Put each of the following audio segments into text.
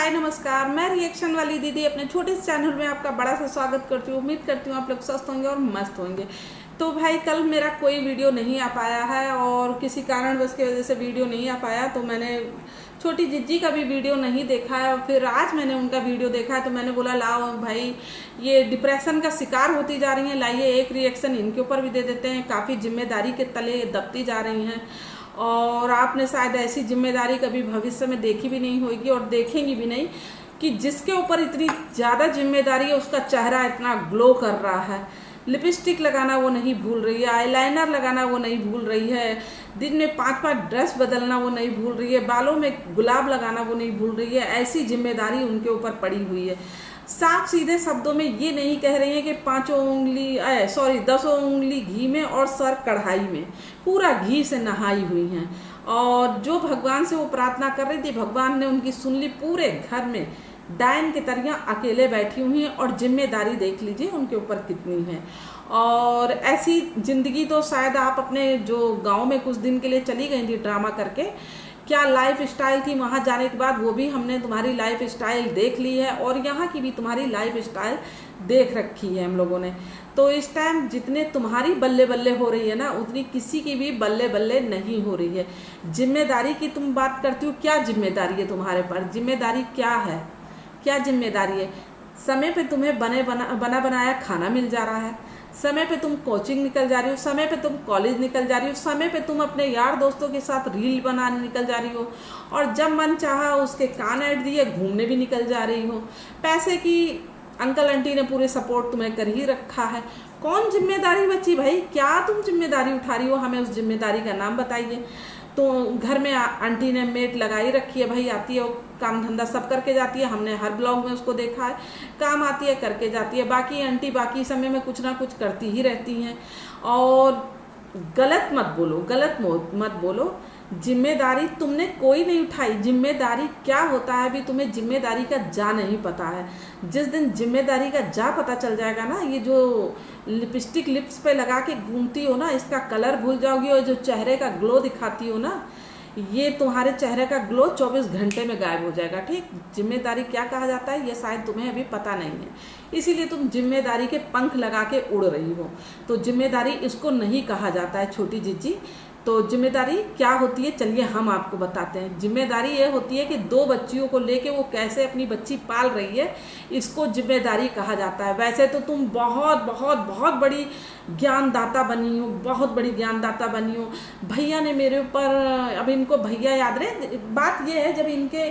हाय नमस्कार। मैं रिएक्शन वाली दीदी अपने छोटे से चैनल में आपका बड़ा सा स्वागत करती हूँ। उम्मीद करती हूँ आप लोग स्वस्थ होंगे और मस्त होंगे। तो भाई कल मेरा कोई वीडियो नहीं आ पाया है और किसी कारणवश की वजह से वीडियो नहीं आ पाया, तो मैंने छोटी जिज्जी का भी वीडियो नहीं देखा है। और फिर आज मैंने उनका वीडियो देखा है तो मैंने बोला लाओ भाई, ये डिप्रेशन का शिकार होती जा रही हैं, लाइए एक रिएक्शन इनके ऊपर भी दे देते हैं। काफ़ी जिम्मेदारी के तले दबती जा रही हैं और आपने शायद ऐसी जिम्मेदारी कभी भविष्य में देखी भी नहीं होगी और देखेंगी भी नहीं कि जिसके ऊपर इतनी ज़्यादा जिम्मेदारी है उसका चेहरा इतना ग्लो कर रहा है। लिपस्टिक लगाना वो नहीं भूल रही है, आईलाइनर लगाना वो नहीं भूल रही है, दिन में 5-5 ड्रेस बदलना वो नहीं भूल रही है, बालों में गुलाब लगाना वो नहीं भूल रही है। ऐसी जिम्मेदारी उनके ऊपर पड़ी हुई है। साफ सीधे शब्दों में ये नहीं कह रही हैं कि 10 उंगली घी में और सर कढ़ाई में, पूरा घी से नहाई हुई हैं। और जो भगवान से वो प्रार्थना कर रही थी भगवान ने उनकी सुन ली। पूरे घर में डायन की तरह अकेले बैठी हुई हैं और जिम्मेदारी देख लीजिए उनके ऊपर कितनी है। और ऐसी जिंदगी तो शायद आप अपने जो गांव में कुछ दिन के लिए चली गई थी ड्रामा करके, क्या लाइफ स्टाइल थी, वहाँ जाने के बाद वो भी हमने तुम्हारी लाइफ स्टाइल देख ली है और यहाँ की भी तुम्हारी लाइफ स्टाइल देख रखी है हम लोगों ने। तो इस टाइम जितने तुम्हारी बल्ले बल्ले हो रही है ना, उतनी किसी की भी बल्ले बल्ले नहीं हो रही है। जिम्मेदारी की तुम बात करती हो, क्या जिम्मेदारी है तुम्हारे पास? जिम्मेदारी क्या है? क्या जिम्मेदारी है? समय पे तुम्हें बना बनाया खाना मिल जा रहा है, समय पे तुम कोचिंग निकल जा रही हो, समय पे तुम कॉलेज निकल जा रही हो, समय पे तुम अपने यार दोस्तों के साथ रील बनाने निकल जा रही हो और जब मन चाहा उसके कान ऐड दिए घूमने भी निकल जा रही हो। पैसे की अंकल आंटी ने पूरे सपोर्ट तुम्हें कर ही रखा है। कौन जिम्मेदारी बची भाई? क्या तुम जिम्मेदारी उठा रही हो? हमें उस जिम्मेदारी का नाम बताइए। तो घर में आंटी ने मेड लगाई रखी है भाई, आती है वो काम धंधा सब करके जाती है। हमने हर ब्लॉग में उसको देखा है, काम आती है करके जाती है। बाकी आंटी बाकी समय में कुछ ना कुछ करती ही रहती हैं। और गलत मत बोलो, मत बोलो। जिम्मेदारी तुमने कोई नहीं उठाई। जिम्मेदारी क्या होता है अभी तुम्हें जिम्मेदारी का जा नहीं पता है। जिस दिन जिम्मेदारी का जा पता चल जाएगा ना, ये जो लिपस्टिक लिप्स पे लगा के घूमती हो ना, इसका कलर भूल जाओगी और जो चेहरे का ग्लो दिखाती हो ना, ये तुम्हारे चेहरे का ग्लो 24 घंटे में गायब हो जाएगा। ठीक, जिम्मेदारी क्या कहा जाता है ये शायद तुम्हें अभी पता नहीं है, इसीलिए तुम जिम्मेदारी के पंख लगा के उड़ रही हो। तो जिम्मेदारी इसको नहीं कहा जाता है छोटी जिज्जी। तो जिम्मेदारी क्या होती है चलिए हम आपको बताते हैं। जिम्मेदारी ये होती है कि 2 बच्चियों को लेके वो कैसे अपनी बच्ची पाल रही है, इसको जिम्मेदारी कहा जाता है। वैसे तो तुम बहुत बहुत बहुत बड़ी ज्ञानदाता बनी हो, बहुत बड़ी ज्ञानदाता बनी हो। भैया ने मेरे ऊपर, अब इनको भैया याद रहे, बात ये है जब इनके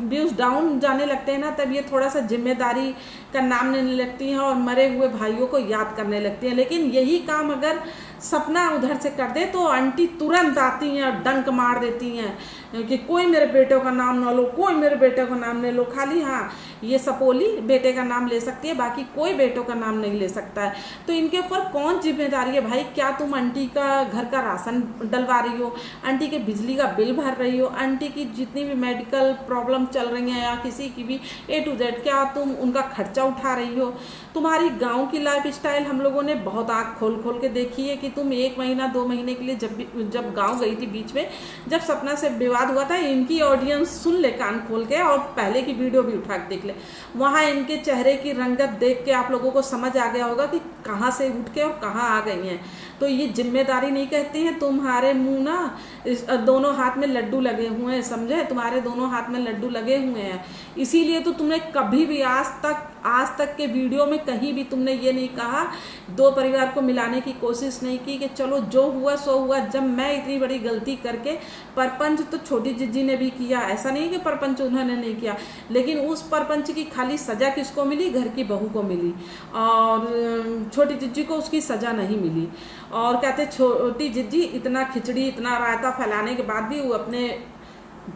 व्यूज डाउन जाने लगते हैं ना, तब ये थोड़ा सा जिम्मेदारी का नाम लेने लगती हैं और मरे हुए भाइयों को याद करने लगती हैं। लेकिन यही काम अगर सपना उधर से कर दे तो आंटी तुरंत आती हैं और डंक मार देती हैं कि कोई मेरे बेटे का नाम ना लो, कोई मेरे बेटे का नाम नहीं लो। खाली हाँ ये सपोली बेटे का नाम ले सकती है, बाकी कोई बेटों का नाम नहीं ले सकता है। तो इनके ऊपर कौन जिम्मेदारी है भाई? क्या तुम आंटी का घर का राशन डलवा रही हो, आंटी के बिजली का बिल भर रही हो, आंटी की जितनी भी मेडिकल प्रॉब्लम चल रही हैं या किसी की भी A to Z, क्या तुम उनका खर्चा उठा रही हो? तुम्हारी गाँव की लाइफ स्टाइल हम लोगों ने बहुत आँख खोल खोल के देखी है कि तुम 1 महीना 2 महीने के लिए जब गाँव गई थी, बीच में जब सपना से विवाद हुआ था, इनकी ऑडियंस सुन ले कान खोल के और पहले की वीडियो भी उठा के देख ले। वहाँ इनके चेहरे की रंगत देख के आप लोगों को समझ आ गया होगा कि कहाँ से उठ के और कहाँ आ गई हैं। तो ये जिम्मेदारी नहीं कहती हैं। तुम्हारे मुंह ना दोनों हाथ में लड्डू लगे हुए हैं, समझे? तुम्हारे दोनों हाथ में लड्डू लगे हुए हैं। इसीलिए तो तुमने कभी भी आज तक के वीडियो में कहीं भी तुमने ये नहीं कहा, 2 परिवार को मिलाने की कोशिश नहीं की कि चलो जो हुआ सो हुआ। जब मैं इतनी बड़ी गलती करके, परपंच तो छोटी जिज्जी ने भी किया, ऐसा नहीं कि परपंच उन्होंने नहीं किया, लेकिन उस परपंच की खाली सजा किसको मिली? घर की बहू को मिली और छोटी जिज्जी को उसकी सजा नहीं मिली। और कहते छोटी जिज्जी इतना खिचड़ी इतना रायता फैलाने के बाद भी वो अपने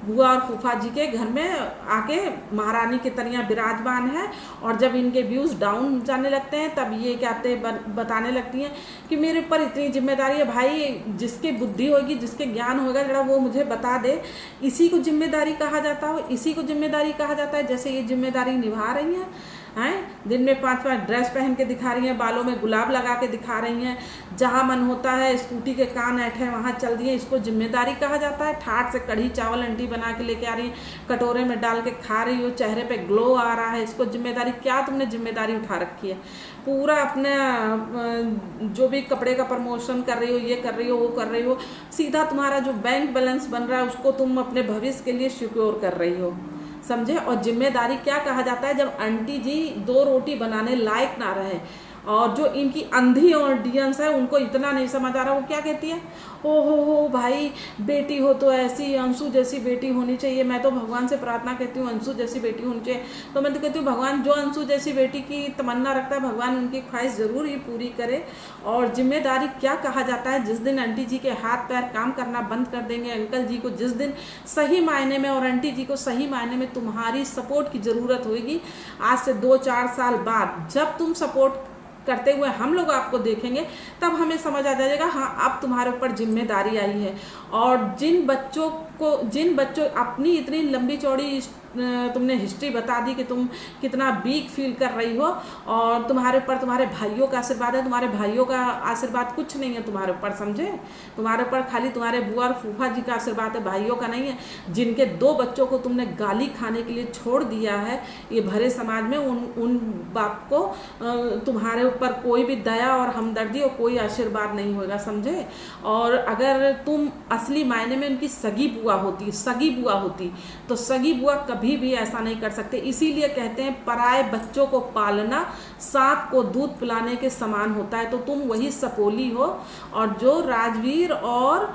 बुआ और फूफा जी के घर में आके महारानी की तरह विराजमान है। और जब इनके व्यूज़ डाउन जाने लगते हैं तब ये कहते बताने लगती हैं कि मेरे ऊपर इतनी जिम्मेदारी है। भाई जिसकी बुद्धि होगी, जिसके ज्ञान होगा, जरा वो मुझे बता दे। इसी को जिम्मेदारी कहा जाता हो, इसी को जिम्मेदारी कहा जाता है। जैसे ये जिम्मेदारी निभा रही हैं हैं, दिन में 5-5 ड्रेस पहन के दिखा रही हैं, बालों में गुलाब लगा के दिखा रही हैं, जहाँ मन होता है स्कूटी के कान ऐठे वहाँ चल दिए। इसको जिम्मेदारी कहा जाता है? ठाट से कढ़ी चावल आंटी बना के लेके आ रही है, कटोरे में डाल के खा रही हो, चेहरे पे ग्लो आ रहा है, इसको जिम्मेदारी? क्या तुमने जिम्मेदारी उठा रखी है? पूरा अपने जो भी कपड़े का प्रमोशन कर रही हो, ये कर रही हो, वो कर रही हो, सीधा तुम्हारा जो बैंक बैलेंस बन रहा है उसको तुम अपने भविष्य के लिए सिक्योर कर रही हो, समझे? और जिम्मेदारी क्या कहा जाता है? जब आंटी जी 2 रोटी बनाने लायक ना रहे और जो इनकी अंधी ऑडियंस है उनको इतना नहीं समझ आ रहा, वो क्या कहती है, ओ हो भाई बेटी हो तो ऐसी अंशु जैसी बेटी होनी चाहिए। मैं तो भगवान से प्रार्थना करती हूँ अंशु जैसी बेटी होनी चाहिए। तो मैं तो कहती हूँ भगवान जो अंशु जैसी बेटी की तमन्ना रखता है भगवान उनकी ख्वाहिश जरूर ही पूरी करे। और जिम्मेदारी क्या कहा जाता है? जिस दिन आंटी जी के हाथ पैर काम करना बंद कर देंगे, अंकल जी को जिस दिन सही मायने में और आंटी जी को सही मायने में तुम्हारी सपोर्ट की ज़रूरत होगी, आज से 2-4 साल बाद जब तुम सपोर्ट करते हुए हम लोग आपको देखेंगे, तब हमें समझ आ जाएगा हाँ अब तुम्हारे ऊपर जिम्मेदारी आई है। और जिन बच्चों अपनी इतनी लंबी चौड़ी तुमने हिस्ट्री बता दी कि तुम कितना वीक फील कर रही हो, और तुम्हारे ऊपर तुम्हारे भाइयों का आशीर्वाद है। तुम्हारे भाइयों का आशीर्वाद कुछ नहीं है तुम्हारे ऊपर, समझे? तुम्हारे ऊपर खाली तुम्हारे बुआ और फूफा जी का आशीर्वाद है, भाइयों का नहीं है। जिनके 2 बच्चों को तुमने गाली खाने के लिए छोड़ दिया है ये भरे समाज में, उन बाप को तुम्हारे ऊपर कोई भी दया और हमदर्दी और कोई आशीर्वाद नहीं होगा, समझे? और अगर तुम असली मायने में उनकी सगी बुआ होती तो सगी बुआ कभी भी ऐसा नहीं कर सकते। इसीलिए कहते हैं पराए बच्चों को पालना सांप को दूध पिलाने के समान होता है। तो तुम वही सपोली हो, और जो राजवीर और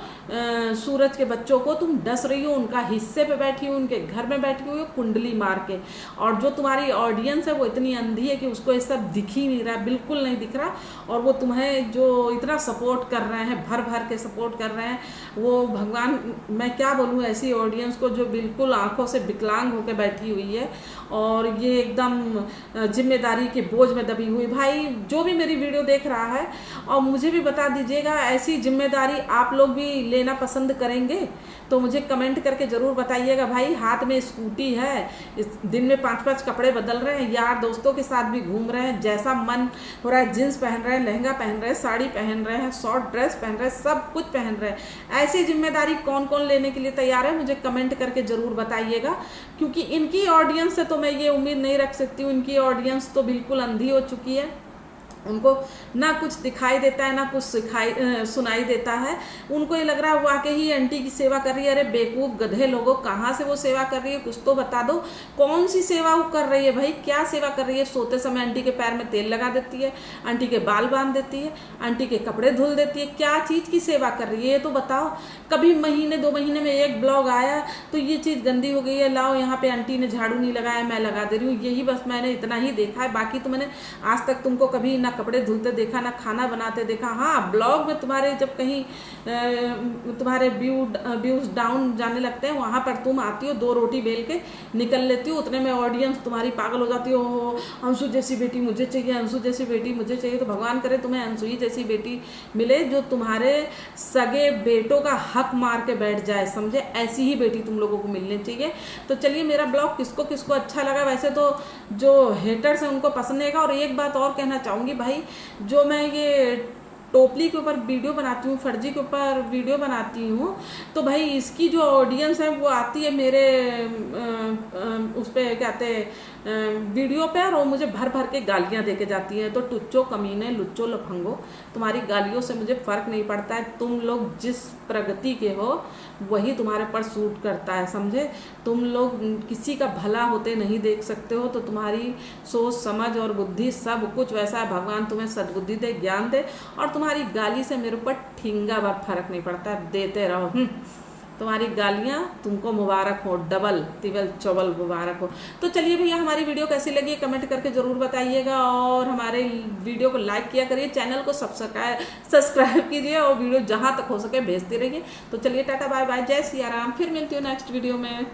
सूरज के बच्चों को तुम डस रही हो, उनका हिस्से पे बैठी हो, उनके घर में बैठी हुई हो कुंडली मार के। और जो तुम्हारी ऑडियंस है वो इतनी अंधी है कि उसको ये सब दिख ही नहीं रहा, बिल्कुल नहीं दिख रहा। और वो तुम्हें जो इतना सपोर्ट कर रहे हैं, भर भर के सपोर्ट कर रहे हैं, वो भगवान मैं क्या बोलूँ ऐसी ऑडियंस को जो बिल्कुल आंखों से विकलांग होकर बैठी हुई है और ये एकदम जिम्मेदारी के बोझ में दबी हुई। भाई जो भी मेरी वीडियो देख रहा है और मुझे भी बता दीजिएगा ऐसी जिम्मेदारी आप लोग भी लेना पसंद करेंगे? तो मुझे कमेंट करके ज़रूर बताइएगा। भाई हाथ में स्कूटी है, इस दिन में 5-5 कपड़े बदल रहे हैं, यार दोस्तों के साथ भी घूम रहे हैं, जैसा मन हो रहा है जींस पहन रहे हैं, लहंगा पहन रहे हैं, साड़ी पहन रहे हैं, शॉर्ट ड्रेस पहन रहे हैं, सब कुछ पहन रहे हैं। ऐसी जिम्मेदारी कौन कौन लेने के लिए तैयार है मुझे कमेंट करके ज़रूर बताइएगा। क्योंकि इनकी ऑडियंस से तो मैं ये उम्मीद नहीं रख सकती हूँ, इनकी ऑडियंस तो बिल्कुल अंधी हो चुकी है, उनको ना कुछ दिखाई देता है ना कुछ सुनाई देता है। उनको ये लग रहा है वाकई ही आंटी की सेवा कर रही है। अरे बेवकूफ़ गधे लोगों, कहाँ से वो सेवा कर रही है? कुछ तो बता दो, कौन सी सेवा वो कर रही है भाई? क्या सेवा कर रही है? सोते समय आंटी के पैर में तेल लगा देती है, आंटी के बाल बांध देती है, आंटी के कपड़े धुल देती है, क्या चीज़ की सेवा कर रही है ये तो बताओ। कभी महीने 2 महीने में एक ब्लॉग आया तो ये चीज़ गंदी हो गई है, लाओ यहाँ पे आंटी ने झाड़ू नहीं लगाया मैं लगा दे रही हूँ, यही बस मैंने इतना ही देखा है। बाकी तो मैंने आज तक तुमको कभी ना कपड़े धुलते देखा ना खाना बनाते देखा। हाँ ब्लॉग में तुम्हारे जब कहीं तुम्हारे व्यूज डाउन जाने लगते हैं वहाँ पर तुम आती हो 2 रोटी बेल के निकल लेती हो, उतने में ऑडियंस तुम्हारी पागल हो जाती हो, अंशु जैसी बेटी मुझे चाहिए, अंशु जैसी बेटी मुझे चाहिए। तो भगवान करे तुम्हें अंशु ही जैसी बेटी मिले जो तुम्हारे सगे बेटों का हक मार के बैठ जाए, समझे? ऐसी ही बेटी तुम लोगों को मिलनी चाहिए। तो चलिए मेरा ब्लॉग किसको किसको अच्छा लगा, वैसे तो जो हेटर्स हैं उनको पसंद आएगा। और एक बात और कहना चाहूँगी भाई, जो मैं ये टोपली के ऊपर वीडियो बनाती हूँ, फर्जी के ऊपर वीडियो बनाती हूँ, तो भाई इसकी जो ऑडियंस है वो आती है मेरे उस पर कहते हैं वीडियो पे, और वो मुझे भर भर के गालियाँ दे के जाती हैं। तो टुच्चो कमीने लुच्चो लफंगो, तुम्हारी गालियों से मुझे फ़र्क नहीं पड़ता है। तुम लोग जिस प्रगति के हो वही तुम्हारे पर सूट करता है, समझे? तुम लोग किसी का भला होते नहीं देख सकते हो, तो तुम्हारी सोच समझ और बुद्धि सब कुछ वैसा है। भगवान तुम्हें सद्बुद्धि दे, ज्ञान दे, और तुम्हारी गाली से मेरे ऊपर ठिंगा भर फर्क नहीं पड़ता है, देते रहो। तुम्हारी गालियाँ तुमको मुबारक हो, डबल तिबल चौबल मुबारक हो। तो चलिए भैया हमारी वीडियो कैसी लगी कमेंट करके ज़रूर बताइएगा, और हमारे वीडियो को लाइक किया करिए, चैनल को सब्सक्राइब कीजिए, और वीडियो जहाँ तक हो सके भेजते रहिए। तो चलिए टाटा बाय बाय, जय सिया राम, फिर मिलती हूँ नेक्स्ट वीडियो में।